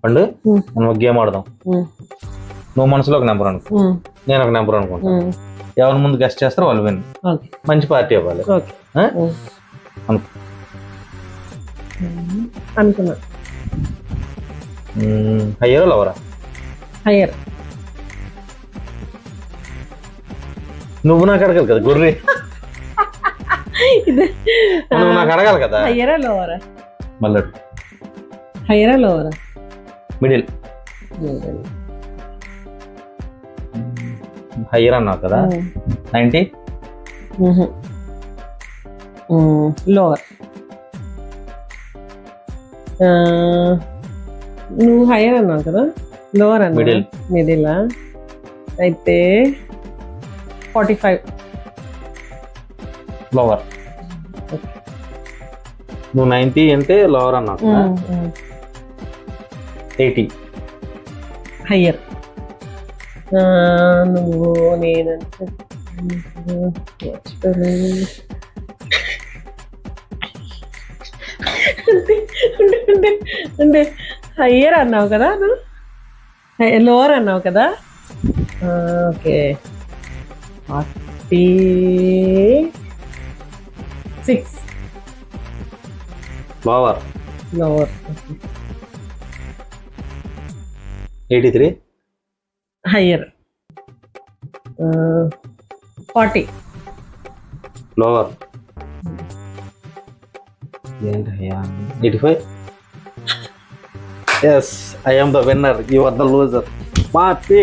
పండు మనం ఒక గేమ్ ఆడదాం. నువ్వు మనసులో ఒక నెంబర్ అనుకో, నేను ఒక నెంబర్ అనుకుంటా. ఎవరి ముందు గెస్ట్ చేస్తారో వాళ్ళు విన్. మంచి పార్టీ ఇవ్వాలి. అనుకున్నా. హయ్యరా లవరా? హయ్యర్. నువ్వు నాకు అడగాలి కదా గొర్రె. నువ్వు నాకు అడగాలి కదా. హయ్యరా లోవరా? మళ్ళీ హయ్యరా లోవరా? మిడిల్. హయ్యర్ అన్నావు కదా. 90. లోవర్. నువ్వు హయ్యర్ అన్నావు కదా, లోవర్ అన్నా. మిడిల్. మిడిలా అయితే 45. లోవర్. నువ్వు 90 అంటే లోవర్ అన్నావు కదా. 80. హయ్యర్. నువ్వు నేనంటే అంటే హయ్యర్ అన్నావు కదా, నువ్వు లోవర్ అన్నావు కదా. Okay 46. Lower. Lower. 83. Higher. 40. Lower. 85. Yes, I am the winner. You are the loser. Party.